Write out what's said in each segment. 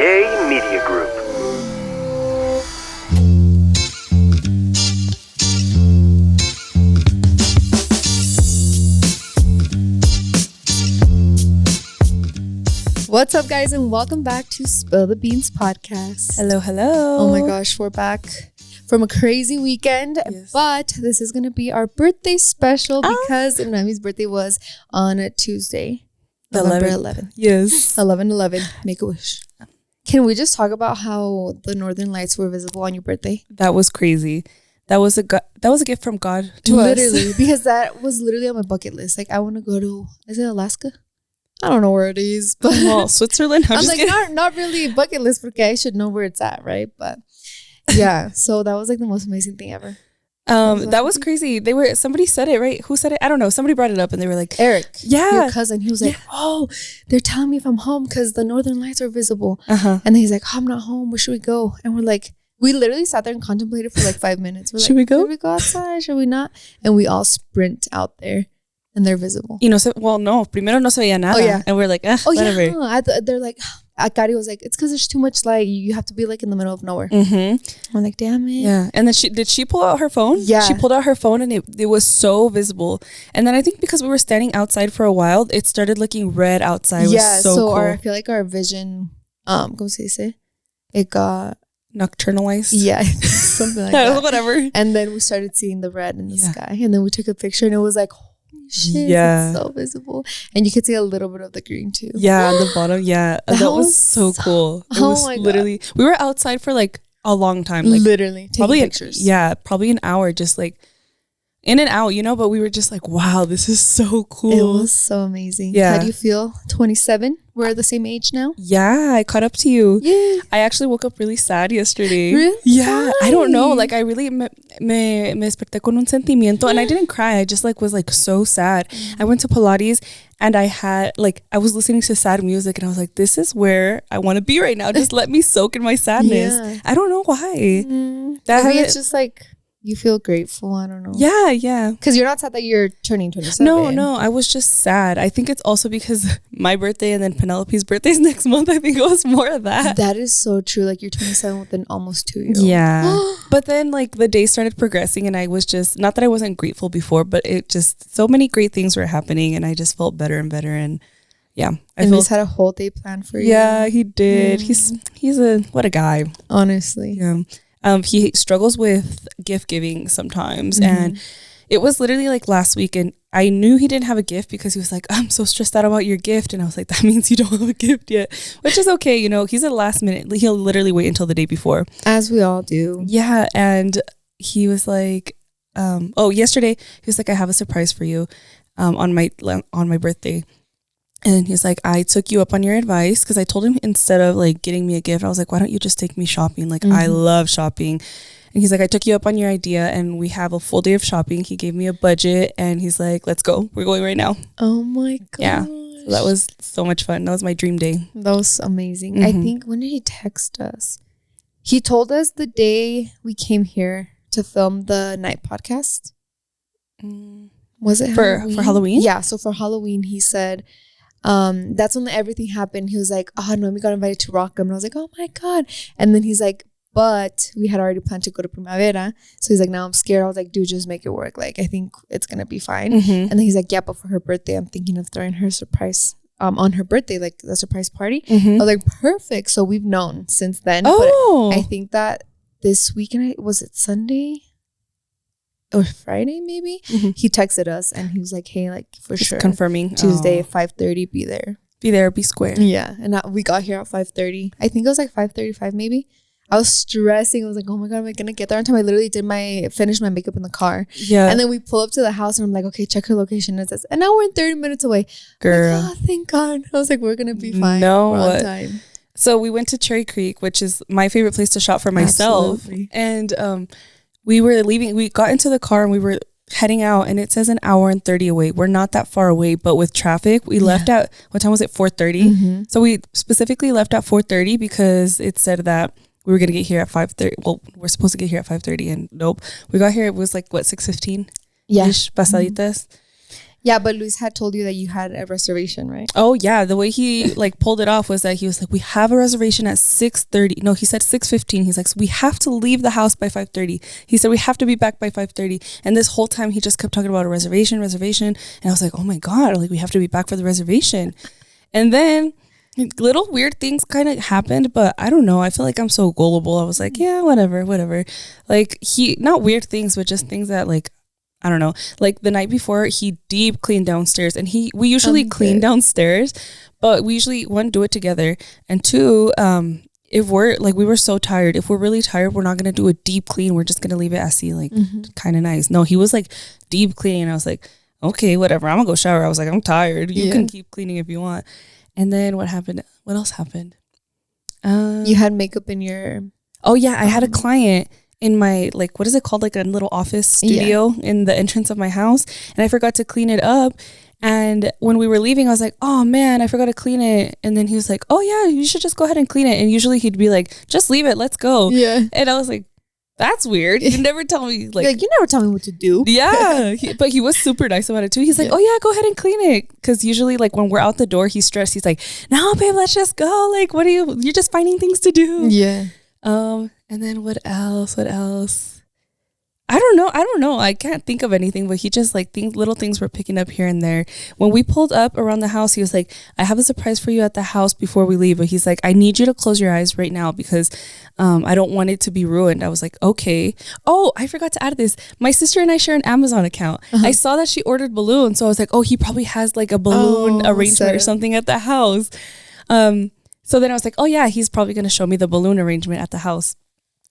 Yay Media Group. What's up, guys, and welcome back to Spill the Beans podcast. Hello. Oh my gosh, we're back from a crazy weekend, yes. But this is going to be our birthday special because Nami's birthday was on a Tuesday, November 11th. Yes. 11/11. Make a wish. Can we just talk about how the Northern Lights were visible on your birthday? That was crazy. That was a gift from God to us. Literally, because that was literally on my bucket list. Like, I want to go to, is it Alaska? I don't know where it is, but Switzerland. I'm like, not really bucket list because I should know where it's at, right? But yeah, so that was like the most amazing thing ever. That was crazy. Somebody said it, right? Who said it? I don't know. Somebody brought it up and they were like, Eric, yeah, your cousin. He was like, oh, they're telling me if I'm home because the Northern Lights are visible. And then he's like, oh, I'm not home. Where should we go? And we're like, we literally sat there and contemplated for like 5 minutes. We're should we go? Should we go outside? Should we not? And we all sprint out there. And they're visible. No. Primero no se veía nada. Oh, yeah. And we're like, whatever. Yeah. They're like, Akari was like, it's because there's too much light. You have to be like in the middle of nowhere. Mm-hmm. I'm like, damn it. Yeah. And then did she pull out her phone? Yeah. She pulled out her phone and it was so visible. And then I think because we were standing outside for a while, it started looking red outside. It was so cool. I feel like our vision, ¿cómo se dice? It got nocturnalized. Yeah. Something like that. Whatever. And then we started seeing the red in the sky. And then we took a picture and it was like, shit, yeah, it's so visible, and you could see a little bit of the green too. Yeah, on the bottom. Yeah, that was so cool. It was literally God. We were outside for like a long time, like literally taking pictures. Probably an hour, just like in and out, but we were just like, wow, this is so cool. It was so amazing. Yeah. How do you feel? 27. We're the same age now. Yeah, I caught up to you. Yeah. I actually woke up really sad yesterday. Really? Yeah. I don't know. Like, I really me desperté con un sentimiento, and I didn't cry. I just like was like so sad. I went to Pilates and I was listening to sad music and I was like, this is where I want to be right now. Just let me soak in my sadness. Yeah. I don't know why. Maybe it's just like you feel grateful. I don't know. Yeah. Because you're not sad that you're turning 27. No. I was just sad. I think it's also because my birthday and then Penelope's birthday is next month. I think it was more of that. That is so true. Like, you're 27 with an almost 2-year-old. Yeah. But then like the day started progressing and I was just, not that I wasn't grateful before, but it just, so many great things were happening and I just felt better and better. And yeah. And he's had a whole day planned for you. Yeah, he did. He's what a guy. Honestly. Yeah. He struggles with gift giving sometimes. And it was literally like last week and I knew he didn't have a gift because he was like, I'm so stressed out about your gift. And I was like, that means you don't have a gift yet, which is okay. He's at last minute. He'll literally wait until the day before. As we all do. Yeah. And he was like, yesterday he was like, I have a surprise for you on my birthday. And he's like, I took you up on your advice because I told him instead of like getting me a gift, I was like, why don't you just take me shopping? Like, I love shopping. And he's like, I took you up on your idea and we have a full day of shopping. He gave me a budget and he's like, let's go. We're going right now. Oh my God. Yeah. So that was so much fun. That was my dream day. That was amazing. I think, when did he text us? He told us the day we came here to film the night podcast. Was it for Halloween? Yeah. So for Halloween, he said, that's when everything happened. He was like, oh no, we got invited to Rockham. And I was like, oh my God. And then he's like, but we had already planned to go to Primavera. So he's like, now I'm scared. I was like, dude, just make it work. Like, I think it's going to be fine. And then he's like, yeah, but for her birthday, I'm thinking of throwing her a surprise on her birthday, like the surprise party. I was like, perfect. So we've known since then. Oh. But I think that this weekend, was it Sunday? Or Friday, maybe? He texted us and he was like, hey, like, for just sure. confirming. Tuesday, 5:30, be there. Be there, be square. Yeah. And we got here at 5:30. I think it was like 5:35 maybe. I was stressing. I was like, oh my God, am I going to get there on time? I literally finished my makeup in the car. Yeah. And then we pull up to the house and I'm like, okay, check her location. And it says, an hour and 30 minutes away. Girl. Like, oh, thank God. I was like, we're going to be fine. No. We're on time. So we went to Cherry Creek, which is my favorite place to shop for myself. Absolutely. And we were leaving. We got into the car and we were heading out and it says an hour and 30 away. We're not that far away, but with traffic, we left at, what time was it? 4:30. So we specifically left at 4:30 because it said that we were going to get here at 5:30. Well, we're supposed to get here at 5:30 and nope. We got here, it was like, what, 6:15? Yeah. Pasaditas. Yeah, but Luis had told you that you had a reservation, right? Oh yeah, the way he like pulled it off was that he was like, we have a reservation at 6:30. No, he said 6:15. He's like, so we have to leave the house by 5:30. He said we have to be back by 5:30. And this whole time he just kept talking about a reservation. And I was like, oh my God, like we have to be back for the reservation. And then little weird things kind of happened, but I don't know. I feel like I'm so gullible. I was like, yeah, whatever. Like not weird things, but just things that like, I don't know. Like the night before, he deep cleaned downstairs, and we usually clean downstairs, but we usually, one, do it together, and two, if we're like, we were so tired. If we're really tired, we're not gonna do a deep clean. We're just gonna leave it assy, like kind of nice. No, he was like deep cleaning. I was like, okay, whatever. I'm gonna go shower. I was like, I'm tired. You can keep cleaning if you want. And then what happened? What else happened? You had makeup in your. Oh yeah, I had a client in my, like, what is it called? Like a little office studio in the entrance of my house. And I forgot to clean it up. And when we were leaving, I was like, oh man, I forgot to clean it. And then he was like, oh yeah, you should just go ahead and clean it. And usually he'd be like, just leave it, let's go. Yeah. And I was like, that's weird. You never tell me like you never tell me what to do. Yeah. But he was super nice about it too. He's like, oh yeah, go ahead and clean it. Because usually like when we're out the door, he's stressed. He's like, no babe, let's just go. Like, you're just finding things to do. Yeah. And then what else? I don't know. I can't think of anything, but he just like little things were picking up here and there. When we pulled up around the house, he was like, I have a surprise for you at the house before we leave. But he's like, I need you to close your eyes right now because I don't want it to be ruined. I was like, okay. Oh, I forgot to add this. My sister and I share an Amazon account. I saw that she ordered balloons. So I was like, oh, he probably has like a balloon arrangement or something at the house. So then I was like, oh yeah, he's probably going to show me the balloon arrangement at the house.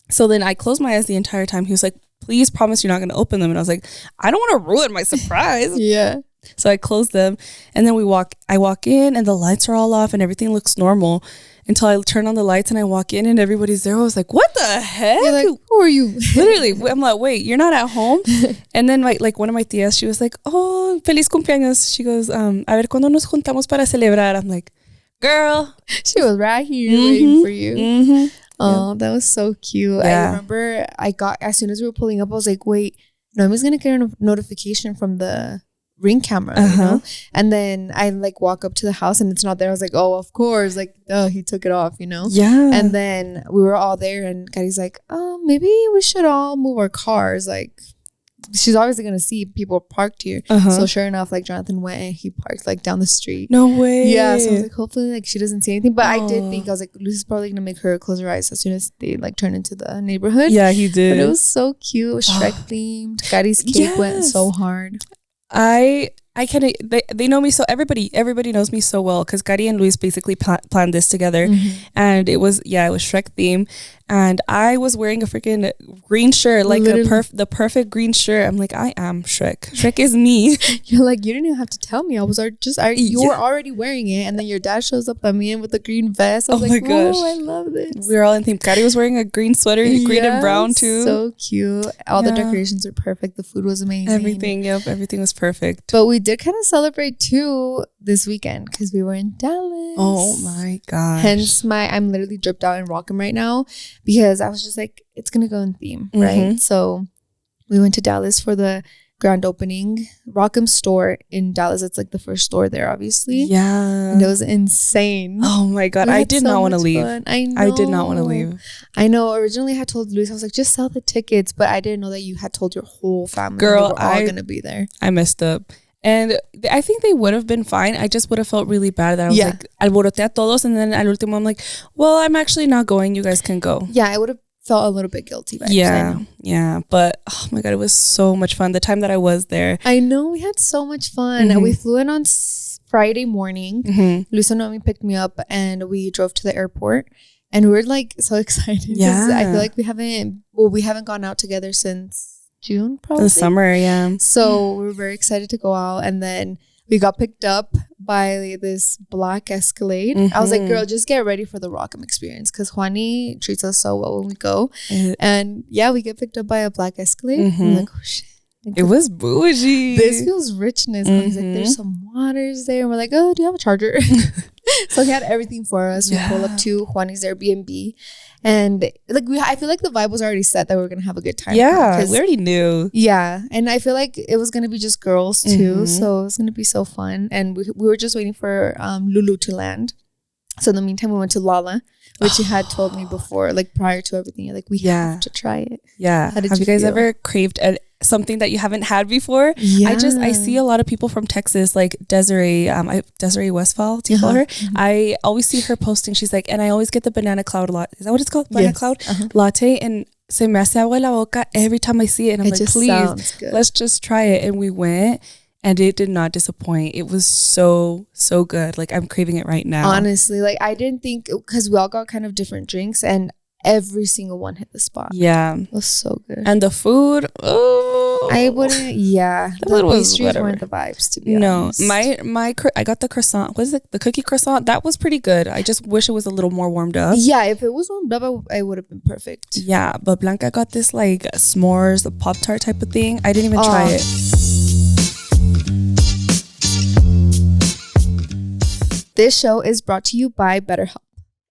So then I closed my eyes the entire time. He was like, please promise you're not going to open them. And I was like, I don't want to ruin my surprise. Yeah. So I closed them, and then I walk in and the lights are all off and everything looks normal until I turn on the lights and I walk in and everybody's there. I was like, what the heck? You're like, who are you? Literally, I'm like, wait, you're not at home? And then like one of my tías, she was like, oh, feliz cumpleaños. She goes, a ver cuando nos juntamos para celebrar. I'm like, girl. She was right here waiting for you. Oh, that was so cute. Yeah. I remember as soon as we were pulling up, I was like, wait, Noemi's going to get a notification from the Ring camera, you know? And then I like walk up to the house and it's not there. I was like, oh, of course. Like, he took it off, you know? Yeah. And then we were all there and Gadi's like, maybe we should all move our cars. Like, she's obviously going to see people parked here. So sure enough, like Jonathan went and he parked like down the street. No way. Yeah. So I was like, hopefully like she doesn't see anything. But I did think, I was like, Lucy's probably going to make her close her eyes as soon as they like turn into the neighborhood. Yeah, he did. But it was so cute. It was Shrek themed. Gadi's cake went so hard. I kind of, they know me, so everybody knows me so well because Gadi and Luis basically planned this together, and it was Shrek theme, and I was wearing a freaking green shirt, like the perfect green shirt. I'm like, I am Shrek. Shrek is me. You're like, you didn't even have to tell me. You were already wearing it, and then your dad shows up at me with the green vest. I was like, oh, I love this. We were all in theme. Gadi was wearing a green sweater, green and brown too. So cute. All the decorations are perfect. The food was amazing. Everything was perfect. But we did kind of celebrate too this weekend because we were in Dallas. Oh my gosh. Hence I'm literally dripped out in Rockham right now because I was just like, it's gonna go in theme, right? So we went to Dallas for the grand opening. Rockham store in Dallas, it's like the first store there, obviously. Yeah. And it was insane. Oh my God. I did not want to leave. I know. I did not want to leave. I know. Originally I had told Luis, I was like, just sell the tickets, but I didn't know that you had told your whole family. Girl, we're all gonna be there. I messed up. And I think they would have been fine. I just would have felt really bad that I was like, alboroté a todos. And then al último, I'm like, well, I'm actually not going. You guys can go. Yeah, I would have felt a little bit guilty. Yeah. But oh my God, it was so much fun. The time that I was there. I know. We had so much fun. And we flew in on Friday morning. Luis and Noemi picked me up and we drove to the airport. And we were like so excited. Yeah. I feel like we haven't gone out together since June, probably. The summer, yeah. So we were very excited to go out. And then we got picked up by this black Escalade. I was like, girl, just get ready for the Rockham experience because Juani treats us so well when we go. And yeah, we get picked up by a black Escalade. I'm like, oh shit. It was bougie. This feels richness. He's like, there's some waters there. And we're like, oh, do you have a charger? So he had everything for us. We pull up to Juani's Airbnb, and like I feel like the vibe was already set that we were gonna have a good time. Yeah, we already knew. Yeah, and I feel like it was gonna be just girls too, so it was gonna be so fun. And we were just waiting for Lulu to land. So in the meantime, we went to Lala, which you had told me before, like prior to everything. You're like, we have to try it. Yeah. Have you guys ever craved something that you haven't had before? Yeah. I see a lot of people from Texas, like Desiree, Desiree Westfall, do you call her? I always see her posting. She's like, and I always get the banana cloud latte. Is that what it's called? Banana cloud latte. And se me hace agua la boca every time I see it. And I'm like, please, let's just try it. And we went. And it did not disappoint. It was so good. Like, I'm craving it right now. Honestly, like, I didn't think, because we all got kind of different drinks, and every single one hit the spot. Yeah. It was so good. And the food, I wouldn't, the pastries weren't the vibes, to be honest. I got the croissant. What is it? The cookie croissant? That was pretty good. I just wish it was a little more warmed up. Yeah, if it was warmed up, I would have been perfect. Yeah, but Blanca got this, like, s'mores, the Pop-Tart type of thing. I didn't even try it. This show is brought to you by BetterHelp.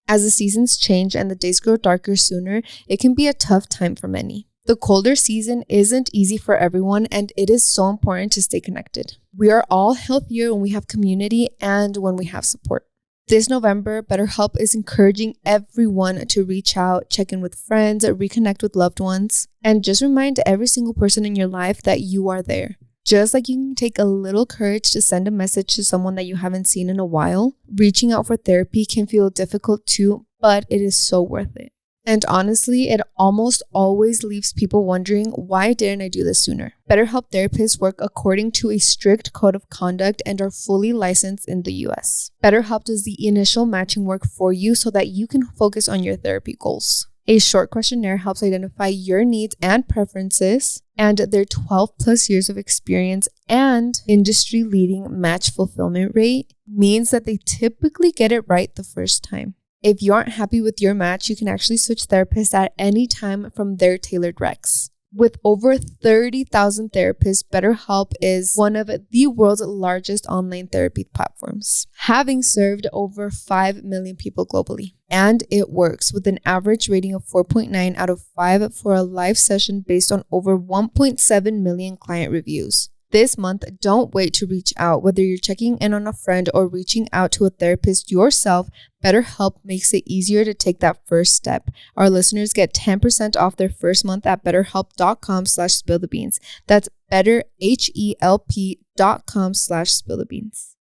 As the seasons change and the days grow darker sooner, it can be a tough time for many. The colder season isn't easy for everyone, and it is so important to stay connected. We are all healthier when we have community and when we have support. This November, BetterHelp is encouraging everyone to reach out, check in with friends, reconnect with loved ones, and just remind every single person in your life that you are there. Just like you can take a little courage to send a message to someone that you haven't seen in a while, reaching out for therapy can feel difficult too, but it is so worth it. And honestly, it almost always leaves people wondering, why didn't I do this sooner? BetterHelp therapists work according to a strict code of conduct and are fully licensed in the US. BetterHelp does the initial matching work for you so that you can focus on your therapy goals. A short questionnaire helps identify your needs and preferences, and their 12 plus years of experience and industry-leading match fulfillment rate means that they typically get it right the first time. If you aren't happy with your match, you can actually switch therapists at any time from their tailored recs. With over 30,000 therapists, BetterHelp is one of the world's largest online therapy platforms, having served over 5 million people globally. And it works with an average rating of 4.9 out of 5 for a live session based on over 1.7 million client reviews. This month, don't wait to reach out. Whether you're checking in on a friend or reaching out to a therapist yourself, BetterHelp makes it easier to take that first step. Our listeners get 10% off their first month at betterhelp.com/spillthebeans. That's betterhelp.com/spillthebeans.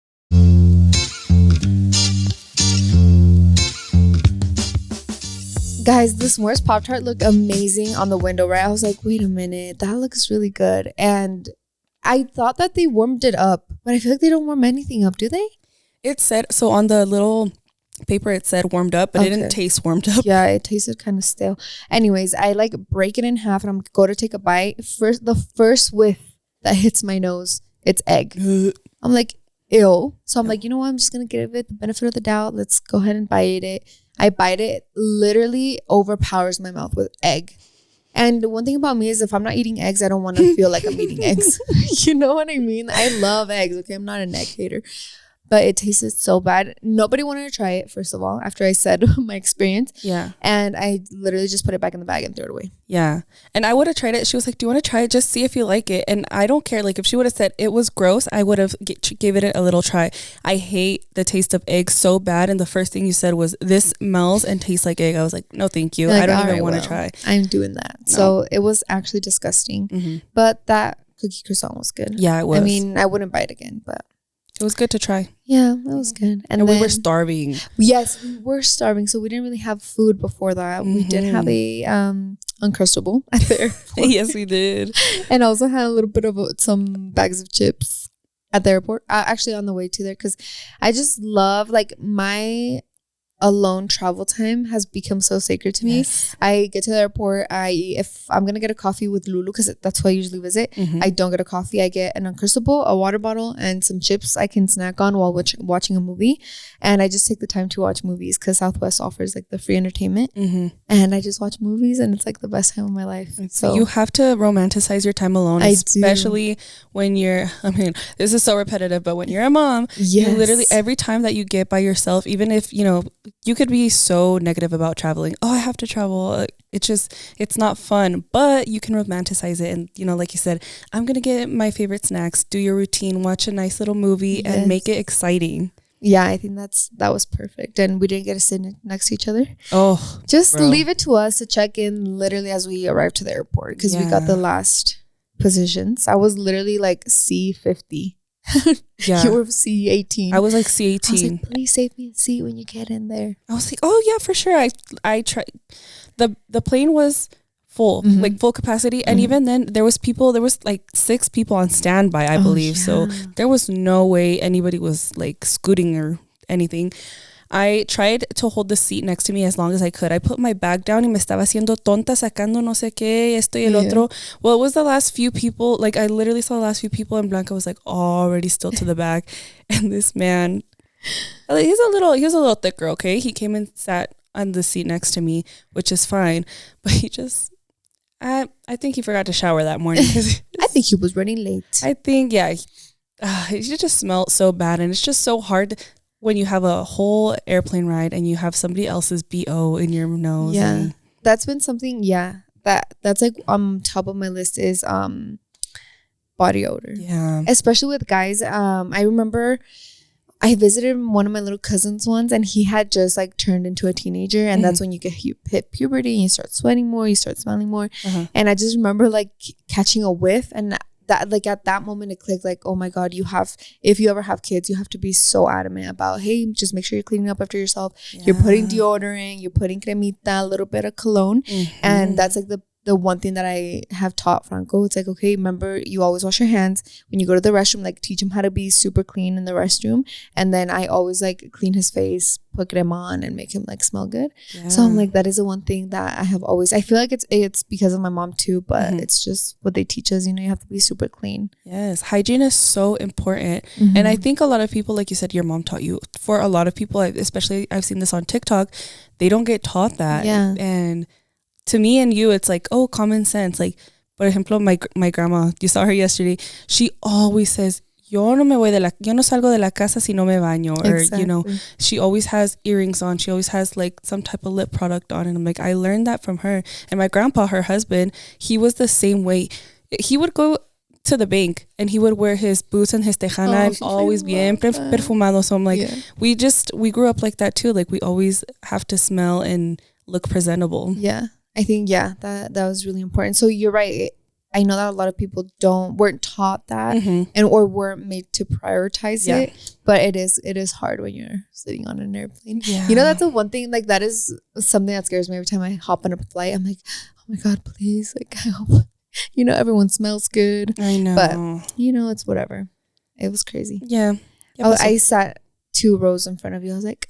Guys, the s'mores Pop-Tart looked amazing on the window, right? I was like, wait a minute, that looks really good. And I thought that they warmed it up, but I feel like they don't warm anything up, do they? It said, so on the little paper, it said warmed up, but it didn't taste warmed up. Yeah, it tasted kind of stale. Anyways, I like break it in half and I'm going to take a bite. The first whiff that hits my nose, it's egg. I'm like, ew. So I'm like, you know what? I'm just going to give it the benefit of the doubt. Let's go ahead and bite it. I bite it, literally overpowers my mouth with egg. And the one thing about me is if I'm not eating eggs, I don't want to feel like I'm eating eggs. You know what I mean? I love eggs. Okay, I'm not an egg hater. But it tasted so bad. Nobody wanted to try it, first of all, after I said my experience. Yeah. And I literally just put it back in the bag and threw it away. Yeah. And I would have tried it. She was like, do you want to try it? Just see if you like it. And I don't care. Like, if she would have said it was gross, I would have gave it a little try. I hate the taste of egg so bad. And the first thing you said was, this smells and tastes like egg. I was like, no, thank you. Like, I don't even want to try. I'm doing that. No. So it was actually disgusting. Mm-hmm. But that cookie croissant was good. Yeah, it was. I mean, I wouldn't buy it again, but it was good to try. Yeah, it was good. And we were starving. Yes, we were starving. So we didn't really have food before that. Mm-hmm. We did have a Uncrustable at the airport. Yes, we did. And also had a little bit of some bags of chips at the airport. Actually on the way to there, because I just love, like, my alone travel time has become so sacred to me. Yes. I get to the airport. If I'm gonna get a coffee with Lulu, because that's who I usually visit, I don't get a coffee. I get an Uncrustable, a water bottle, and some chips I can snack on while watching a movie. And I just take the time to watch movies because Southwest offers like the free entertainment. And I just watch movies, and it's like the best time of my life. So you have to romanticize your time alone, especially when you're, I mean, this is so repetitive, but when you're a mom, you literally, every time that you get by yourself, even if, you know, you could be so negative about traveling. Oh, I have to travel. It's not fun, but you can romanticize it. And, you know, like you said, I'm going to get my favorite snacks, do your routine, watch a nice little movie and make it exciting. Yeah, I think that was perfect. And we didn't get to sit next to each other. Oh, just leave it to us to check in literally as we arrived to the airport because we got the last positions. I was literally like C50. You were C18. I was like C18. I was like, please save me a seat when you get in there. I was like, oh yeah, for sure. I tried. The plane was full, like full capacity, and even then there was like 6 people on standby, I believe. So there was no way anybody was like scooting or anything. I tried to hold the seat next to me as long as I could. I put my bag down y me estaba haciendo tonta, sacando no sé qué, esto y el otro. Well, it was the last few people. Like, I literally saw the last few people, and Blanca was like already still to the back. And this man, he was a little thicker, okay? He came and sat on the seat next to me, which is fine. But he just, I think he forgot to shower that morning. I think he was running late. I think, he just smelled so bad. And it's just so hard when you have a whole airplane ride and you have somebody else's BO in your nose. Yeah. That's been something, that's like on top of my list is body odor. Yeah. Especially with guys. I remember I visited one of my little cousins once, and he had just like turned into a teenager, and that's when you hit puberty and you start sweating more, you start smelling more. And I just remember like catching a whiff, and that like at that moment it clicked like, oh my God, if you ever have kids, you have to be so adamant about, hey, just make sure you're cleaning up after yourself. You're putting deodorant, you're putting cremita, a little bit of cologne. And that's like the one thing that I have taught Franco. It's like, okay, remember, you always wash your hands when you go to the restroom. Like, teach him how to be super clean in the restroom. And then I always like clean his face, put crema on, and make him like smell good. So I'm like, that is the one thing that I have always, I feel like it's because of my mom too, but it's just what they teach us, you know, you have to be super clean. Yes, hygiene is so important. And I think a lot of people, like you said, your mom taught you. For a lot of people, especially I've seen this on TikTok, they don't get taught that. And to me and you, it's like, oh, common sense. Like, por ejemplo, my grandma, you saw her yesterday. She always says, yo no salgo de la casa si no me baño. Or, you know, she always has earrings on. She always has like some type of lip product on. And I'm like, I learned that from her. And my grandpa, her husband, he was the same way. He would go to the bank and he would wear his boots and his tejana and always bien perfumado. So I'm like, we grew up like that too. Like, we always have to smell and look presentable. Yeah. I think, that was really important. So you're right. I know that a lot of people weren't taught that or weren't made to prioritize it. But it is hard when you're sitting on an airplane. Yeah. You know, that's the one thing, like, that is something that scares me every time I hop on a flight. I'm like, oh my God, please. Like, I hope, you know, everyone smells good. I know. But, you know, it's whatever. It was crazy. Yeah. I sat 2 rows in front of you. I was like,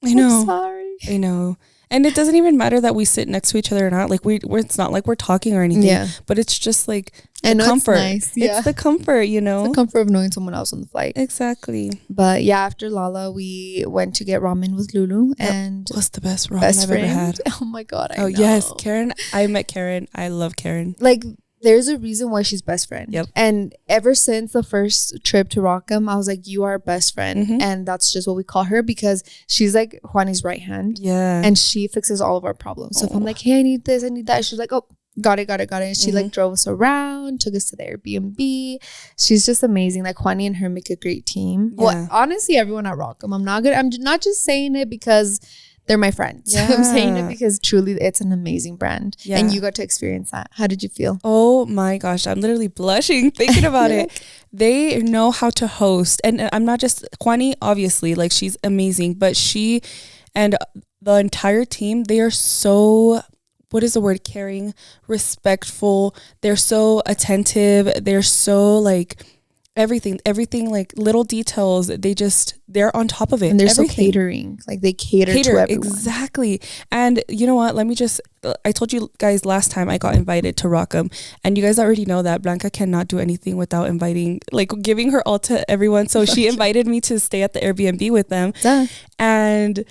I know. I'm sorry. I know. And it doesn't even matter that we sit next to each other or not. Like, it's not like we're talking or anything. Yeah. But it's just like the comfort. It's nice. Yeah. It's the comfort, you know. It's the comfort of knowing someone else on the flight. Exactly. But yeah, after Lala, we went to get ramen with Lulu. And it was the best ramen I've ever had. Oh my God, I know. Yes, Karen. I met Karen. I love Karen. Like, there's a reason why she's best friend. Yep. And ever since the first trip to Rockham, I was like, you are best friend. And that's just what we call her, because she's like Juani's right hand. Yeah. And she fixes all of our problems. So if I'm like, hey, I need this, I need that, she's like, oh, got it. And she like drove us around, took us to the Airbnb. She's just amazing. Like, Juani and her make a great team. Yeah. Well, honestly, everyone at Rockham. I'm not just saying it because they're my friends. Yeah. I'm saying it because truly it's an amazing brand. Yeah. And you got to experience that. How did you feel? Oh my gosh, I'm literally blushing thinking about it. They know how to host. And I'm not just, Juani, obviously, like, she's amazing, but she and the entire team, they are so, what is the word, caring, respectful. They're so attentive. They're so like, everything, like little details. They're on top of it. And they're everything. so catering. Like they cater to everyone. Exactly. And you know what? I told you guys last time I got invited to Rockham, and you guys already know that Blanca cannot do anything without giving her all to everyone. So she invited me to stay at the Airbnb with them. Duh. And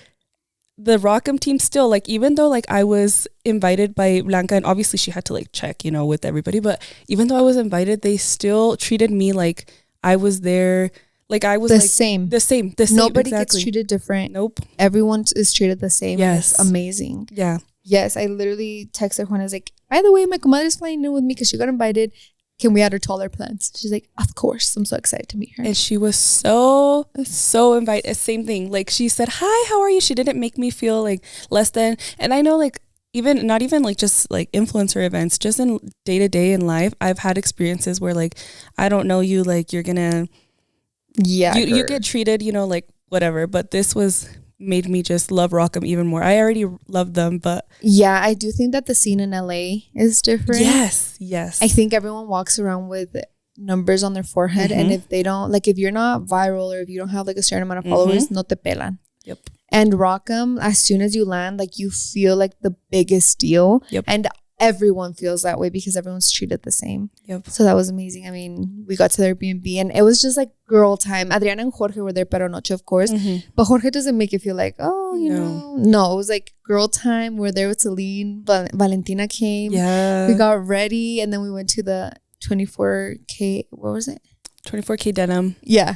the Rockham team still, like, even though like I was invited by Blanca, and obviously she had to like check, with everybody, but even though I was invited, they still treated me like I was there. Like I was the same. Nobody gets treated different. Nope. Everyone is treated the same. Yes. It's amazing. Yeah. Yes. I literally texted Juan. I was like, by the way, my comadre's flying in with me because she got invited. Can we add her to all our plans? She's like, of course. I'm so excited to meet her. And she was so invited. Same thing. Like she said, hi, how are you? She didn't make me feel like less than. And I know like not even like just like influencer events, just in day to day in life, I've had experiences where like, I don't know you, like you're gonna, you get treated, like whatever. But this made me just love Rockham even more. I already loved them, but yeah, I do think that the scene in LA is different. Yes. I think everyone walks around with numbers on their forehead, and if they don't, like if you're not viral or if you don't have like a certain amount of followers, no te pelan. Yep. And Rockham, as soon as you land, like you feel like the biggest deal. Yep. And everyone feels that way because everyone's treated the same. Yep. So that was amazing. I mean, we got to their Airbnb and it was just like girl time. Adriana and Jorge were there, pero noche, of course. But Jorge doesn't make it feel like, no, it was like girl time. We're there with Celine. Valentina came. Yeah. We got ready and then we went to the 24K. What was it? 24K denim. Yeah.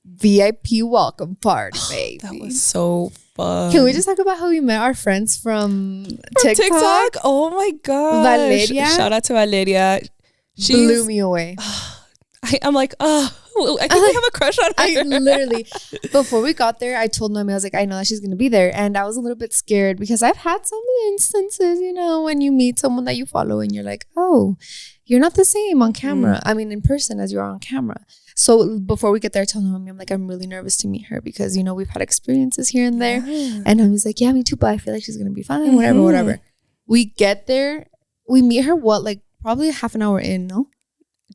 VIP welcome party, baby. That was so fun. Can we just talk about how we met our friends from TikTok? Oh my god, Valeria. Shout out to Valeria. She blew me away. I'm like, I think I have a crush on her. I literally, before we got there, I told Noemi, I was like, I know that she's gonna be there, and I was a little bit scared because I've had some instances, when you meet someone that you follow and you're like, oh, you're not the same on camera. I mean, in person as you are on camera. So before we get there, I told Noemi, I'm like, I'm really nervous to meet her because, we've had experiences here and there. And I was like, yeah, me too, but I feel like she's going to be fine, whatever. We get there. We meet her, probably half an hour in, no?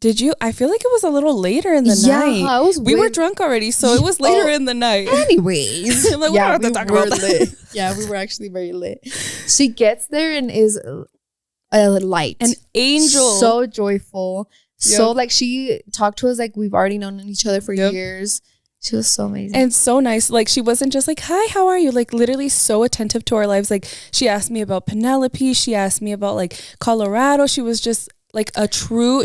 Did you? I feel like it was a little later in the night. Yeah, we were drunk already, so it was later in the night. Anyways. I'm like, we don't have to talk about that. Yeah, we were actually very lit. She gets there and is a light. An angel. So joyful. So like she talked to us like we've already known each other for years. She was so amazing and so nice. Like she wasn't just like, hi, how are you? Like literally so attentive to our lives. Like she asked me about Penelope. She asked me about like Colorado. She was just like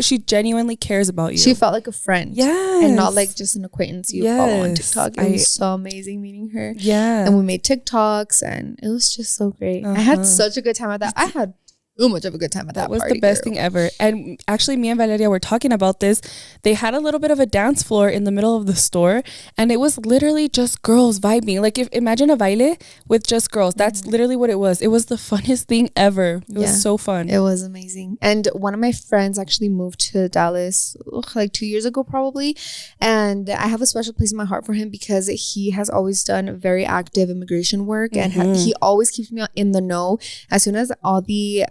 she genuinely cares about you. She felt like a friend. Yeah. And not like just an acquaintance you follow on TikTok. It was so amazing meeting her. Yeah. And we made TikToks and it was just so great. I had such a good time at that. I had so much of a good time at that party. That was the best thing ever. And actually me and Valeria were talking about this. They had a little bit of a dance floor in the middle of the store and it was literally just girls vibing. Like imagine a baile with just girls. That's literally what it was. It was the funnest thing ever. It was so fun. It was amazing. And one of my friends actually moved to Dallas like 2 years ago probably. And I have a special place in my heart for him because he has always done very active immigration work and he always keeps me in the know. As soon as all the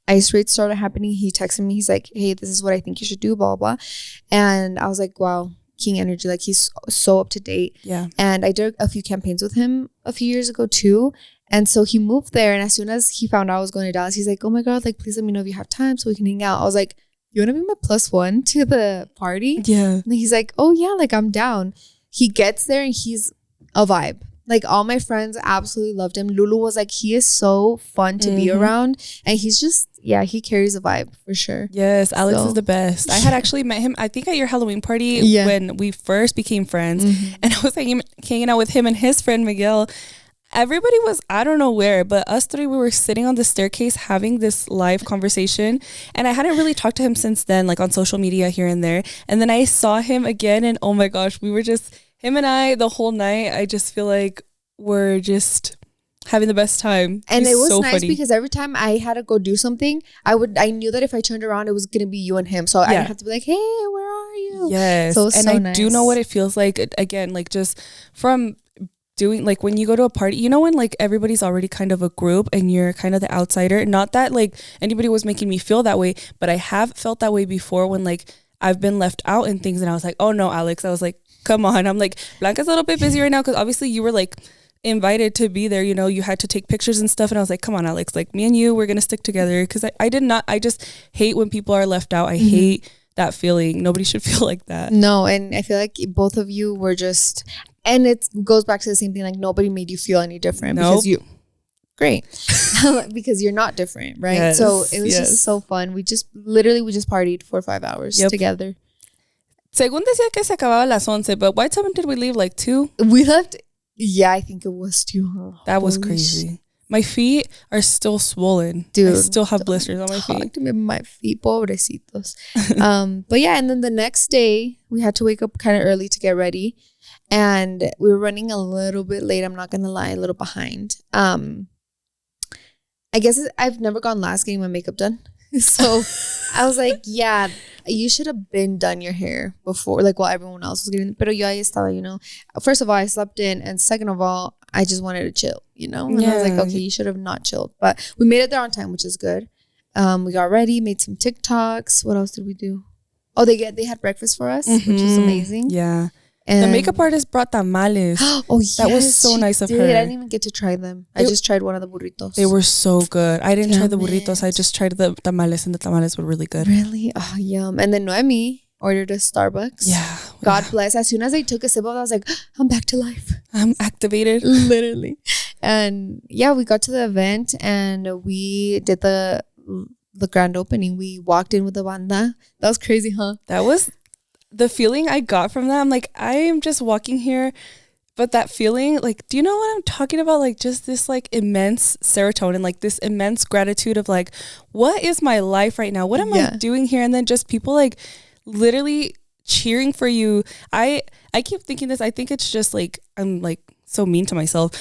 ICE raids started happening, he texted me. He's like, hey, this is what I think you should do, blah, blah. And I was like, wow, King Energy. Like he's so up to date. Yeah. And I did a few campaigns with him a few years ago too. And so he moved there. And as soon as he found out I was going to Dallas, he's like, oh my God, like please let me know if you have time so we can hang out. I was like, you want to be my +1 to the party? Yeah. And he's like, oh yeah, like I'm down. He gets there and he's a vibe. Like all my friends absolutely loved him. Lulu was like, he is so fun to be around. And he's just, he carries a vibe for sure. Yes, Alex is the best. I had actually met him, I think at your Halloween party when we first became friends. And I was hanging out with him and his friend Miguel. Everybody was, I don't know where, but us three, we were sitting on the staircase having this live conversation. And I hadn't really talked to him since then, like on social media here and there. And then I saw him again and oh my gosh, we were just... Him and I, the whole night, I just feel like we're just having the best time. And it was so nice because every time I had to go do something, I knew that if I turned around, it was going to be you and him. So I didn't have to be like, hey, where are you? Yes. So and I do know what it feels like, again, like just from doing, like when you go to a party, when like everybody's already kind of a group and you're kind of the outsider. Not that like anybody was making me feel that way, but I have felt that way before when like I've been left out in things. And I was like, oh no, Alex. I was like, come on. I'm like, Blanca's a little bit busy right now because obviously you were like invited to be there. You know, you had to take pictures and stuff. And I was like, come on, Alex. Like me and you, we're going to stick together. Because I just hate when people are left out. I hate that feeling. Nobody should feel like that. No, and I feel like both of you were just, and it goes back to the same thing. Like nobody made you feel any different because you, great, because you're not different, right? Yes, so it was just so fun. We just partied for 5 hours together. Según decía que se acababa a las 11, but what time did we leave? Like 2? We left. Yeah, I think it was 2. Huh? That was crazy. My feet are still swollen. Dude, I still have blisters on my feet. Talk to me about my feet, pobrecitos. But yeah, and then the next day we had to wake up kind of early to get ready, and we were running a little bit late. I'm not gonna lie, a little behind. I guess I've never gone last getting my makeup done, so I was like, yeah, you should have been done your hair before, like while everyone else was getting. Pero yo ahí estaba, you know. First of all, I slept in, and second of all, I just wanted to chill, you know? And I was like, okay, you should have not chilled. But we made it there on time, which is good. We got ready, made some TikToks. What else did we do? Oh, they had breakfast for us, which was amazing. Yeah. And the makeup artist brought tamales. Oh, yes. That was so nice of her. I didn't even get to try them. I just tried one of the burritos. They were so good. I didn't try the burritos. I just tried the tamales, and the tamales were really good. Really? Oh, yum. And then Noemi ordered a Starbucks. Yeah. God bless. As soon as I took a sip of it, I was like, I'm back to life. I'm activated. Literally. And yeah, we got to the event and we did the grand opening. We walked in with the banda. That was crazy, huh? That was the feeling I got from that. I'm like, I am just walking here. But that feeling, like, do you know what I'm talking about? Like, just this, like, immense serotonin, like, this immense gratitude of, like, what is my life right now? What am I doing here? And then just people, like, literally cheering for you. I keep thinking this. I think it's just, like, I'm, like, so mean to myself.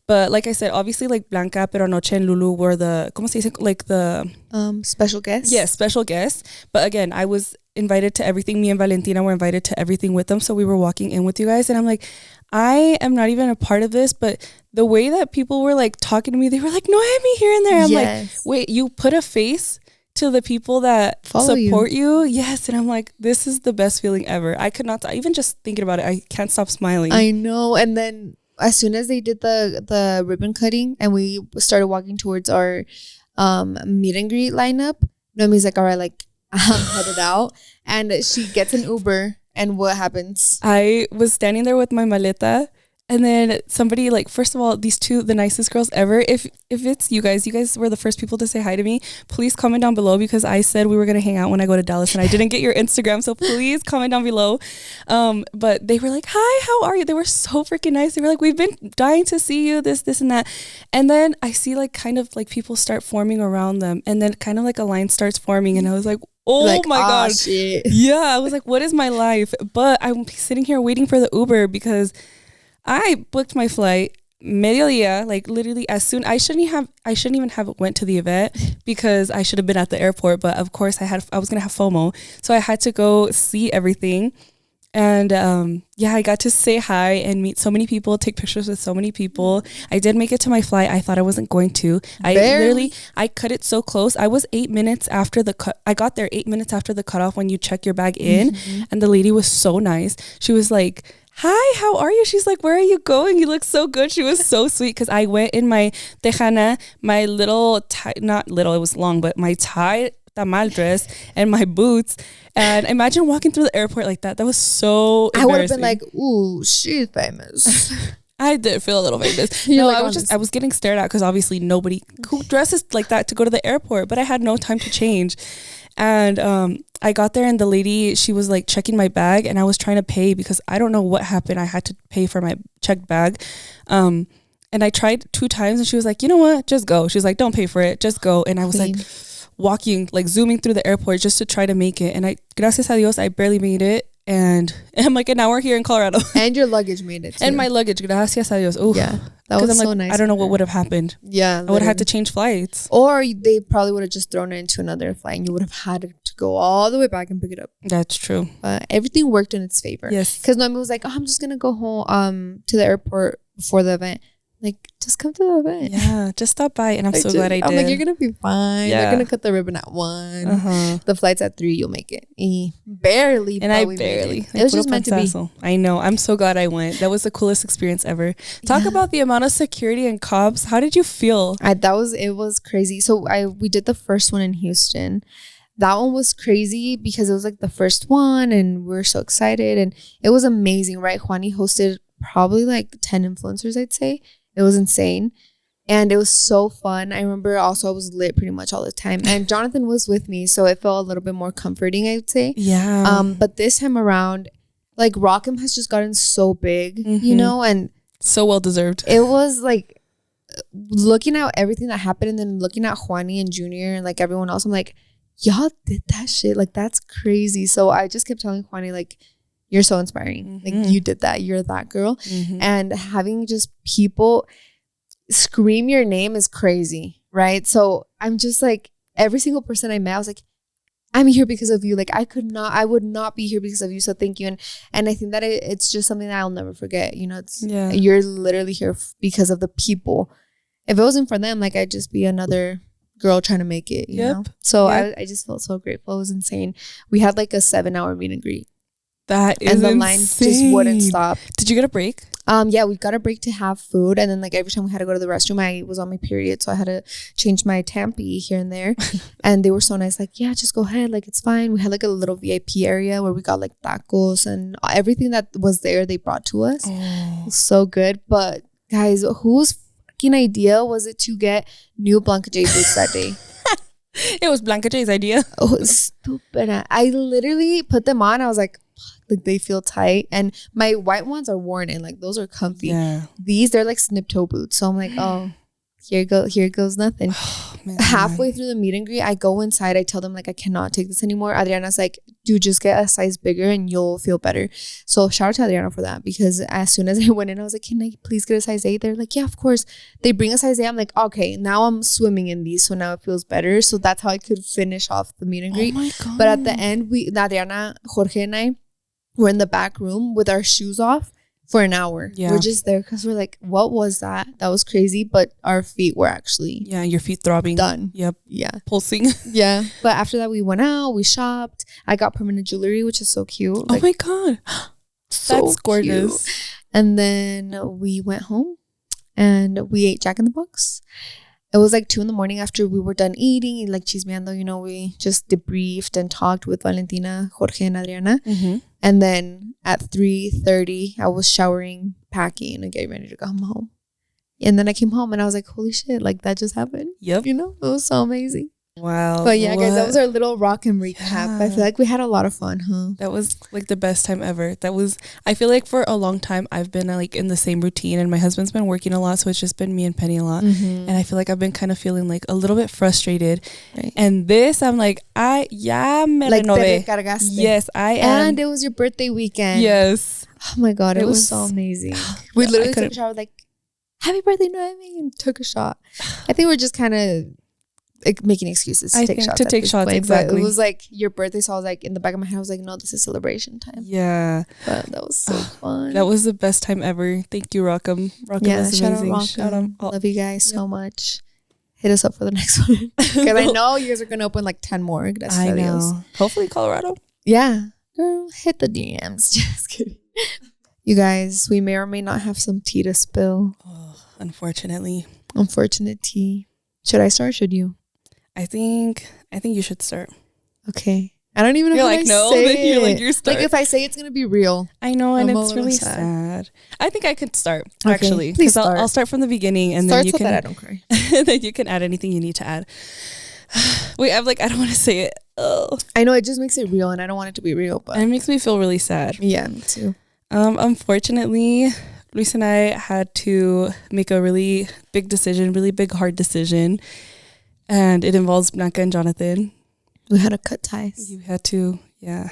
But, like I said, obviously, like, Blanca, Pero Noche, and Lulu were the, ¿cómo se dice? Like, the... special guests? Yeah, special guests. But, again, I was invited to everything. Me and Valentina were invited to everything with them. So we were walking in with you guys. And I'm like, I am not even a part of this, but the way that people were like talking to me, they were like, Noemi here and there. I'm like, wait, you put a face to the people that support you? Yes. And I'm like, this is the best feeling ever. I could not, even just thinking about it, I can't stop smiling. I know. And then as soon as they did the ribbon cutting and we started walking towards our meet and greet lineup, Noemi's like, all right, like, I'm headed out. And she gets an Uber. And what happens? I was standing there with my maleta, and then somebody, like, first of all, these two, the nicest girls ever. If it's you guys were the first people to say hi to me. Please comment down below, because I said we were going to hang out when I go to Dallas, and I didn't get your Instagram. So please comment down below. But they were like, hi, how are you? They were so freaking nice. They were like, we've been dying to see you, this, and that. And then I see, like, kind of like people start forming around them, and then kind of like a line starts forming, and I was like, oh, like, my God. Shit. Yeah, I was like, what is my life? But I'm sitting here waiting for the Uber because I booked my flight mediodía, like literally as soon. I shouldn't even have went to the event because I should have been at the airport. But of course I was going to have FOMO. So I had to go see everything. And I got to say hi and meet so many people, take pictures with so many people. I did make it to my flight. I thought I wasn't going to. I cut it so close. I was 8 minutes after the cut. I got there 8 minutes after the cutoff when you check your bag in. And the lady was so nice. She was like, hi, how are you? She's like, where are you going? You look so good. She was so sweet because I went in my tejana, my little tie, not little, it was long, but my tie tamal dress and my boots. And imagine walking through the airport like that. That was so embarrassing. I would have been like, ooh, she's famous. I did feel a little famous. No, like, I was getting stared at because obviously nobody who dresses like that to go to the airport, but I had no time to change. And I got there and the lady, she was like checking my bag and I was trying to pay because I don't know what happened. I had to pay for my checked bag. And I tried 2 times and she was like, you know what? Just go. She was like, don't pay for it. Just go. And I was like walking, like zooming through the airport just to try to make it. And gracias a Dios, I barely made it. And I'm like, and now we're here in Colorado. And your luggage made it too. And my luggage, gracias a Dios. Ooh. Yeah, that was so nice. I don't know what would have happened. Yeah. I would have had to change flights. Or they probably would have just thrown it into another flight and you would have had to go all the way back and pick it up. That's true. Everything worked in its favor. Yes. Because Noemi was like, oh, I'm just going to go home to the airport before the event. like, just come to the event. Yeah, just stop by. And I'm so glad I did. I'm like, you're going to be fine. Yeah. They're going to cut the ribbon at 1. The flight's at 3. You'll make it. Barely. And I barely. It was just meant to be. I know. I'm so glad I went. That was the coolest experience ever. Talk about the amount of security and cops. How did you feel? It was crazy. So we did the first one in Houston. That one was crazy because it was like the first one and we were so excited and it was amazing, right? Juani hosted probably like 10 influencers, I'd say. It was insane. And it was so fun. I remember also I was lit pretty much all the time. And Jonathan was with me, so it felt a little bit more comforting, I would say. Yeah. But this time around, like Rockham has just gotten so big, you know, and so well deserved. It was like looking at everything that happened and then looking at Juani and Junior and like everyone else, I'm like, y'all did that shit. Like, that's crazy. So I just kept telling Juani, like, you're so inspiring. Like, you did that. You're that girl. And having just people scream your name is crazy, right? So I'm just like, every single person I met, I was like, I'm here because of you. Like, I would not be here because of you. So thank you. And I think that it's just something that I'll never forget. You know, you're literally here because of the people. If it wasn't for them, like, I'd just be another girl trying to make it, you know? So I just felt so grateful. It was insane. We had like a 7-hour meet and greet. That is and the insane. line just wouldn't stop. Did you get a break? Yeah, we got a break to have food, and then like every time we had to go to the restroom, I was on my period, so I had to change my tampy here and there. And they were so nice, like, yeah, just go ahead, like, it's fine. We had like a little VIP area where we got like tacos and everything that was there they brought to us. It was so good. But guys, whose fucking idea was it to get new Blanca J boots that day? It was Blanca J's idea. Oh, stupid. I literally put them on. I was like they feel tight, and my white ones are worn in, like, those are comfy. Yeah. These, they're like snip toe boots, so I'm like, oh, here goes nothing. Halfway through the meet and greet, I go inside, I tell them, like, I cannot take this anymore. Adriana's like, dude, just get a size bigger and you'll feel better. So shout out to Adriana for that, because as soon as I went in, I was like, can I please get a size 8? They're like, yeah, of course. They bring a size 8. I'm like, okay, now I'm swimming in these, so now it feels better. So that's how I could finish off the meet and greet. Oh my God. But at the end, Adriana, Jorge, and I were in the back room with our shoes off for an hour. Yeah. We're just there because we're like, what was that? That was crazy. But our feet were actually your feet throbbing. Done. Yep. Yeah. Pulsing. Yeah. But after that, we went out, we shopped. I got permanent jewelry, which is so cute. Like, oh my God. That's gorgeous. Cute. And then we went home and we ate Jack in the Box. It was like 2 a.m. after we were done eating, like chismeando, you know, we just debriefed and talked with Valentina, Jorge, and Adriana. And then at 3:30, I was showering, packing, and getting ready to come home. And then I came home and I was like, holy shit, like, that just happened. Yep. You know, it was so amazing. Wow. But yeah, guys, that was our little Rockham recap. Yeah. I feel like we had a lot of fun, huh? That was like the best time ever. I feel like for a long time, I've been like in the same routine, and my husband's been working a lot, so it's just been me and Penny a lot. And I feel like I've been kind of feeling like a little bit frustrated. Right. And this, I'm like, me renové. Yes, I am. And it was your birthday weekend. Yes. Oh my God, it was so amazing. We literally took a shower, like, happy birthday, Noemi, and took a shot. I think we're just kind of like making excuses to take shots. Exactly. But it was like your birthday, so I was like, in the back of my head, I was like, no, this is celebration time. Yeah. But that was so fun. That was the best time ever. Thank you, Rockham. Rockham was amazing. Shout out. Love you guys so much. Hit us up for the next one, because I know you guys are gonna open like 10 more. I know. Hopefully Colorado. Yeah, girl, hit the DMs. Just kidding. You guys, we may or may not have some tea to spill. Oh, unfortunately. Unfortunate tea. Should I start or should you? I think you should start. Okay. I don't even know how to say it. You're like, you're start. Like, if I say it's going to be real. I know, and it's really sad. I think I could start, actually. Please start. I'll start from the beginning, and then you can... that I don't cry. Then you can add anything you need to add. Wait, I don't want to say it. Oh. I know, it just makes it real, and I don't want it to be real, but... And it makes me feel really sad. Yeah, me too. Unfortunately, Luis and I had to make a really big decision, really big, hard decision. And it involves Blanca and Jonathan. We had to cut ties. You had to, yeah.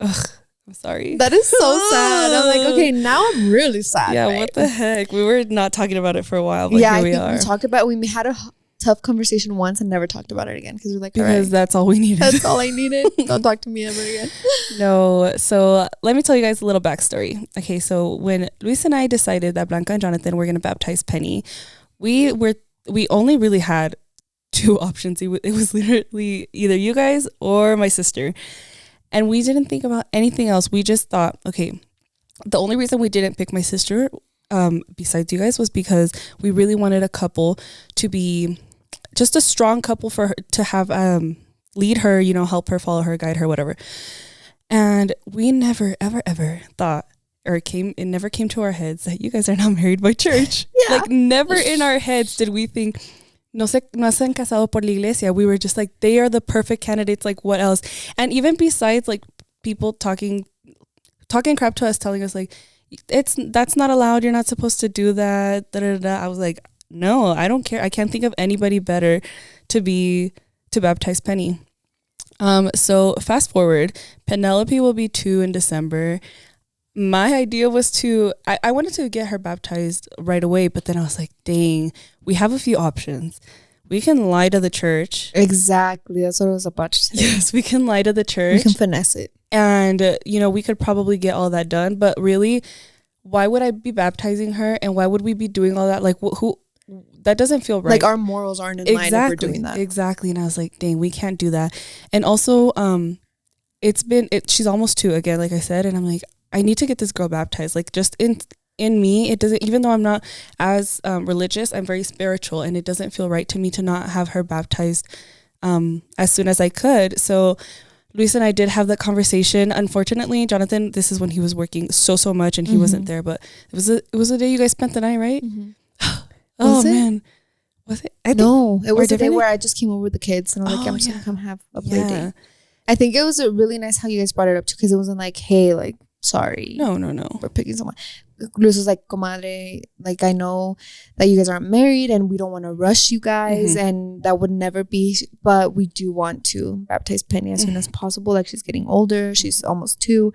Ugh, I'm sorry. That is so sad. I'm like, okay, now I'm really sad. Yeah, right? What the heck? We were not talking about it for a while, but here we are. We talked about it. We had a tough conversation once and never talked about it again because we're like, because that's all we needed. That's all I needed. Don't talk to me ever again. No. So let me tell you guys a little backstory. Okay, so when Luis and I decided that Blanca and Jonathan were going to baptize Penny, we only really had 2 options. It was literally either you guys or my sister. And we didn't think about anything else. We just thought, okay, the only reason we didn't pick my sister, besides you guys, was because we really wanted a couple to be just a strong couple for her to have, lead her, you know, help her, follow her, guide her, whatever. And we never, ever, ever thought, it never came to our heads that you guys are not married by church. Yeah. Like, never in our heads did we think, no se han casado por la iglesia. We were just like, they are the perfect candidates. Like, what else? And even besides, like, people talking crap to us, telling us, like, that's not allowed. You're not supposed to do that. Da, da, da. I was like, no, I don't care. I can't think of anybody better to baptize Penny. So fast forward, Penelope will be 2 in December. My idea was I wanted to get her baptized right away, but then I was like, dang, we have a few options. We can lie to the church. Exactly. That's what I was about to say. Yes, we can lie to the church. We can finesse it. And, we could probably get all that done. But really, why would I be baptizing her? And why would we be doing all that? Like, who? That doesn't feel right. Like, our morals aren't in line if we're doing that. Exactly. And I was like, dang, we can't do that. And also, she's almost 2 again, like I said. And I'm like, I need to get this girl baptized. Like, just in me, it doesn't, even though I'm not as religious, I'm very spiritual. And it doesn't feel right to me to not have her baptized as soon as I could. So Luis and I did have that conversation. Unfortunately, Jonathan, this is when he was working so much and he wasn't there. But it was a day you guys spent the night, right? Mm-hmm. Oh, man. Was it? No, it was a day where I just came over with the kids and I was like, I'm just gonna come have a play day. I think it was a really nice how you guys brought it up too, because it wasn't like, hey, like, sorry. No. We're picking someone. Luis was like, comadre, like, I know that you guys aren't married and we don't want to rush you guys, and that would never be, but we do want to baptize Penny as soon as possible. Like, she's getting older. She's almost 2.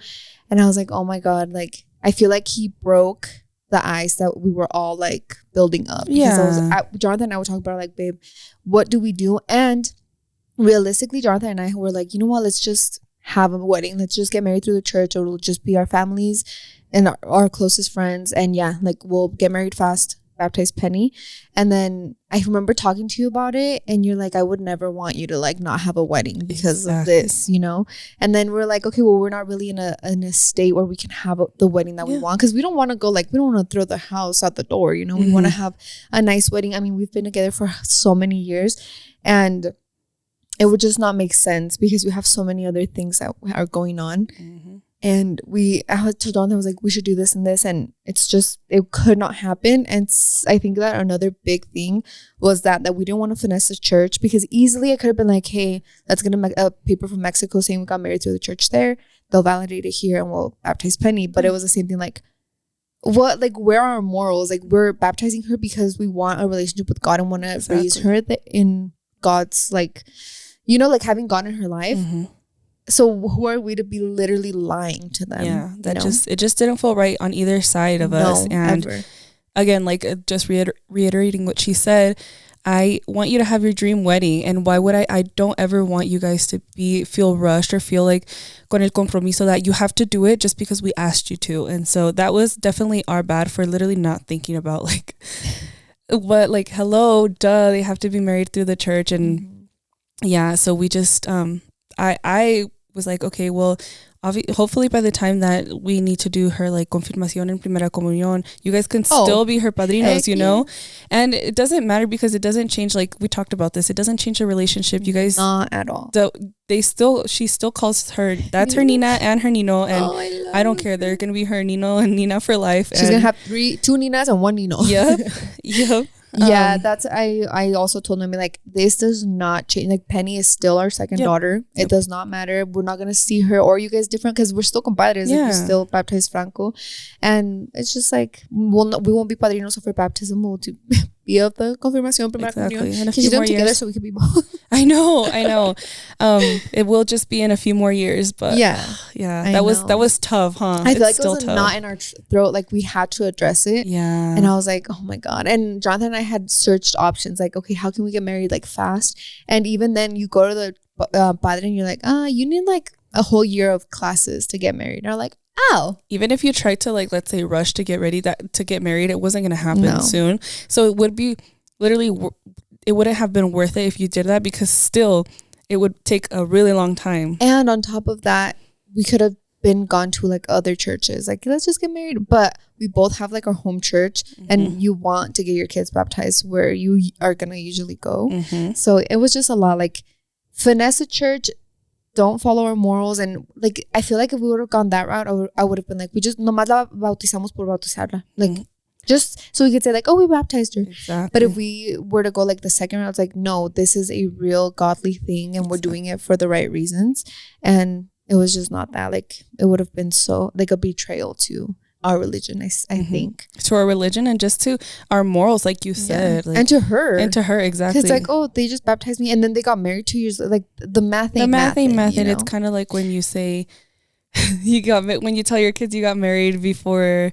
And I was like, oh my God, like, I feel like he broke the ice that we were all like building up. Yeah. Jonathan and I were talking about, like, babe, what do we do? And realistically, Jonathan and I were like, you know what, let's just have a wedding. Let's just get married through the church, or it'll just be our families and our closest friends. And yeah, like, we'll get married fast, baptize Penny. And then I remember talking to you about it, and you're like, I would never want you to like not have a wedding because of this, you know? And then we're like, okay, well, we're not really in a state where we can have the wedding that we want, because we don't want to go, like, we don't want to throw the house out the door, you know? We want to have a nice wedding. I mean, we've been together for so many years, and it would just not make sense because we have so many other things that are going on. And I told Don, I was like, we should do this and this, and it's just, it could not happen. And I think that another big thing was that we didn't want to finesse the church, because easily it could have been like, hey, let's get a paper from Mexico saying we got married through the church there. They'll validate it here and we'll baptize Penny. But it was the same thing, like, what, like, where are our morals? Like, we're baptizing her because we want a relationship with God and want to raise her in God's, like, you know, like, having God in her life. So who are we to be literally lying to them? Yeah, that it just didn't feel right on either side of us. And ever. Again, like, just reiterating what she said, I want you to have your dream wedding. And why would I don't ever want you guys to feel rushed or feel like con el compromiso that you have to do it just because we asked you to. And so that was definitely our bad for literally not thinking about, like, what, like, hello, duh, they have to be married through the church. And yeah, so we just I was like, okay, well, hopefully by the time that we need to do her, like, confirmación en primera comunión, you guys can still be her padrinos, you know? And it doesn't matter, because it doesn't change, like, we talked about this, it doesn't change the relationship. You guys, not at all. She still calls her, that's her Nina and her Nino, and I don't care. They're gonna be her Nino and Nina for life. She's gonna have 2 Ninas and 1 Nino. Yep. Yeah, that's, I also told him, like, this does not change. Like, Penny is still our second daughter. It does not matter. We're not gonna see her or you guys different, because we're still compadres. Like, we're still baptized Franco, and it's just like, we won't be padrinos of her baptism. We'll be of the confirmación, primera exactly. comunión. In a Can few you do more them together years. so we could be both? I know. It will just be in a few more years, but yeah, that was tough, huh? I feel like it still was a tough. knot in our throat. Like we had to address it. Yeah. And I was like, oh my God. And Jonathan and I had searched options like, okay, how can we get married like fast? And even then you go to the padre and you're like, you need like a whole year of classes to get married. And I'm like, oh. Even if you tried to like, let's say rush to get married, it wasn't going to happen soon. So it would be literally, it wouldn't have been worth it if you did that, because still it would take a really long time. And on top of that, we could have gone to like other churches, like let's just get married, but we both have like our home church, and you want to get your kids baptized where you are gonna usually go. So it was just a lot, like finesse a church, don't follow our morals. And like I feel like if we would have gone that route, I would have been like, we just nomás la bautizamos por bautizarla, like just so we could say like, oh, we baptized her. Exactly. But if we were to go like the second route, it's like, no, this is a real godly thing and we're doing it for the right reasons. And it was just not that. Like it would have been so like a betrayal to our religion, I think. To our religion and just to our morals, like you said. Like, and to her. Exactly. It's like, oh, they just baptized me and then they got married 2 years. Like the math ain't math. You know? It's kind of like when you say when you tell your kids you got married before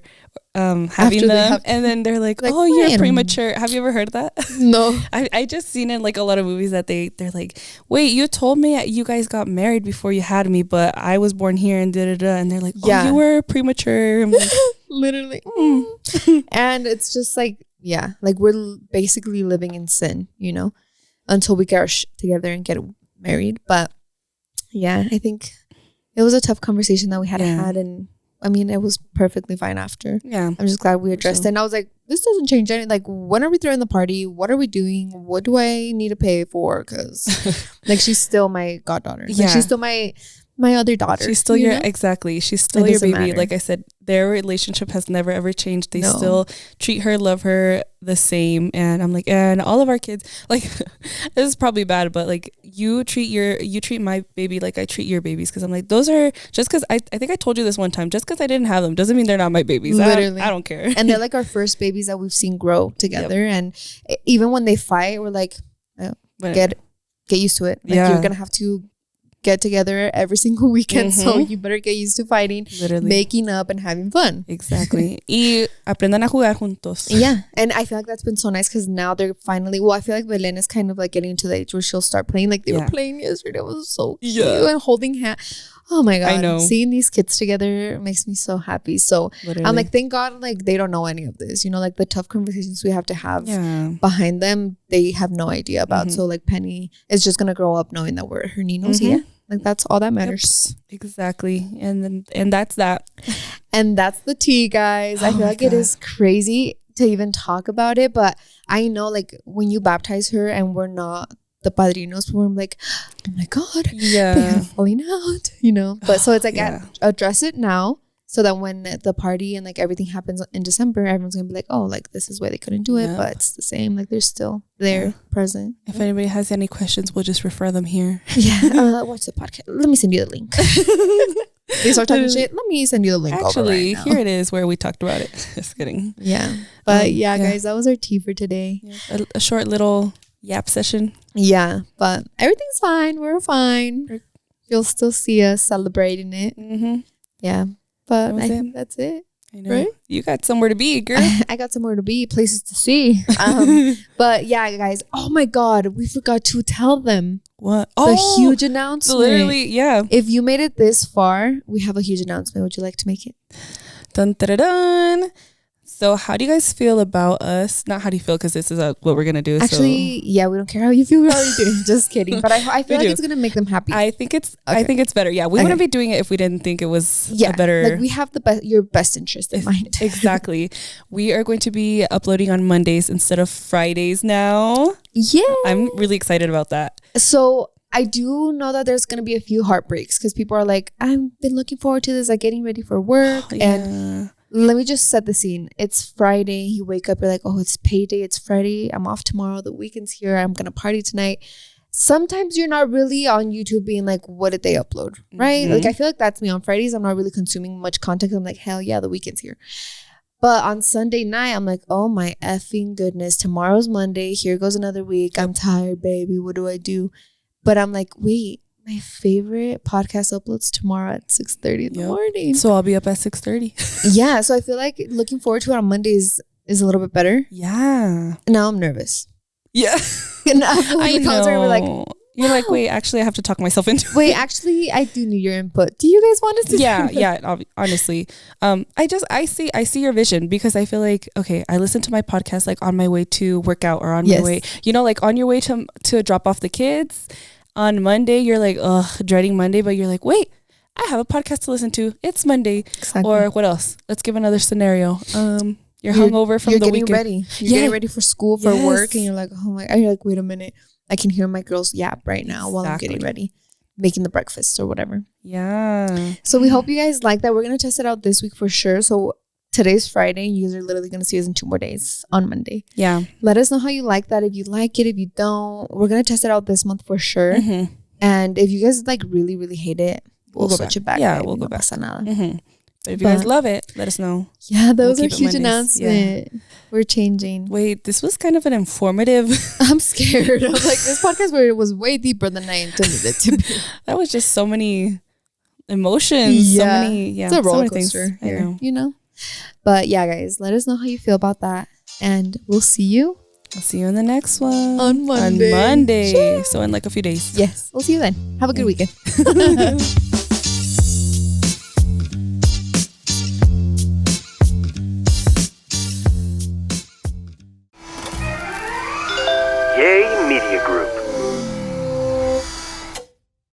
having them, and then they're like oh, you're premature. Have you ever heard that? No. I just seen in like a lot of movies that they're like, wait, you told me you guys got married before you had me, but I was born here and and they're like, oh, you were premature. I'm like, literally. And it's just like, yeah, like we're basically living in sin, you know, until we get our shit together and get married. But yeah, I think it was a tough conversation that we had had, and I mean, it was perfectly fine after. Yeah. I'm just glad we addressed it. And I was like, this doesn't change anything. Like, when are we throwing the party? What are we doing? What do I need to pay for? Because, like, she's still my goddaughter. Like, she's still my other daughter. She's still exactly. She's still your baby. Matter. Like I said, their relationship has never, ever changed. They still treat her, love her the same. And I'm like, and all of our kids, like, this is probably bad, but like, you treat my baby like I treat your babies. Cause I'm like, those are just cause I think I told you this one time, just cause I didn't have them doesn't mean they're not my babies. Literally. I don't care. And they're like our first babies that we've seen grow together. Yep. And even when they fight, we're like, get used to it. Like you're going to have to get together every single weekend, so you better get used to fighting, making up and having fun. Exactly. Y aprendan a jugar juntos. Yeah, and I feel like that's been so nice because now they're finally, I feel like Belen is kind of like getting to the age where she'll start playing like they were playing yesterday. It was so cute and holding hands. Oh my God, I know. Seeing these kids together makes me so happy. So I'm like, thank God, like they don't know any of this, you know, like the tough conversations we have to have behind them, they have no idea about. So like Penny is just gonna grow up knowing that we're her ninos. Like that's all that matters. Yep. Exactly. And that's that. And that's the tea, guys. I feel like it is crazy to even talk about it, but I know like when you baptize her and we're not the padrinos, we're like, oh my God, they're falling out, you know. But so it's like address it now, so that when the party and like everything happens in December, everyone's gonna be like, oh, like this is why they couldn't do it, but it's the same. Like they're still there, present. If anybody has any questions, we'll just refer them here. Watch the podcast. Let me send you the link. They start talking shit. Let me send you the link. Actually, right here it is where we talked about it. Just kidding. Yeah, but guys, that was our tea for today. A short little yap session. Yeah, but everything's fine. We're fine. You'll still see us celebrating it. Yeah. But I think that's it. I know. Right? You got somewhere to be, girl. I got somewhere to be, places to see. But yeah, guys. Oh my God, we forgot to tell them what the huge announcement. Literally, If you made it this far, we have a huge announcement. Would you like to make it? Dun dun dun. dun. So how do you guys feel about us? Not how do you feel, because this is what we're going to do. Actually, we don't care how you feel. We're already doing it. Just kidding. But I feel like it's going to make them happy. I think it's better. Yeah, we wouldn't be doing it if we didn't think it was a better. Like we have your best interest in mind. Exactly. We are going to be uploading on Mondays instead of Fridays now. Yeah. I'm really excited about that. So I do know that there's going to be a few heartbreaks because people are like, I've been looking forward to this, like getting ready for work. And let me just set the scene. It's Friday. You wake up, you're like, oh, it's payday. It's Friday. I'm off tomorrow. The weekend's here. I'm going to party tonight. Sometimes you're not really on YouTube being like, what did they upload? Right? Like, I feel like that's me on Fridays. I'm not really consuming much content. I'm like, hell yeah, the weekend's here. But on Sunday night, I'm like, oh my effing goodness. Tomorrow's Monday. Here goes another week. I'm tired, baby. What do I do? But I'm like, wait, my favorite podcast uploads tomorrow at 6:30 in the morning. So I'll be up at 6:30. Yeah. So I feel like looking forward to it on Mondays is a little bit better. Yeah. Now I'm nervous. Yeah. And I know. We're like, you're like, wait, actually, I have to talk myself into it. Wait, actually, I do need your input. Do you guys want us to? Yeah. Honestly, I see your vision, because I feel like, okay, I listen to my podcast like on my way to workout or on my way, like on your way to drop off the kids on Monday. You're like, dreading Monday, but you're like, wait, I have a podcast to listen to. It's Monday. Exactly. Or what else? Let's give another scenario. You're hungover from the weekend. Ready. You're getting ready for school, for work, and you're like, oh my, and you're like, wait a minute. I can hear my girls yap right now while I'm getting ready, making the breakfast or whatever. Yeah. So we hope you guys like that. We're going to test it out this week for sure. So today's Friday. You guys are literally going to see us in 2 more days on Monday. Yeah. Let us know how you like that. If you like it, if you don't, we're going to test it out this month for sure. Mm-hmm. And if you guys like really, really hate it, we'll switch it back. Yeah, we'll go back. Mm-hmm. But if you guys love it, let us know. Yeah, that was a huge announcement. Yeah. We're changing. Wait, this was kind of an informative. I'm scared. I'm like, this podcast was way deeper than I intended it to be. That was just so many emotions. Yeah. So many, it's a roller coaster here, you know? But yeah, guys, let us know how you feel about that. And we'll see you. I'll see you in the next one. On Monday. Sure. So in like a few days. Yes. We'll see you then. Have a good weekend. Yay Media Group.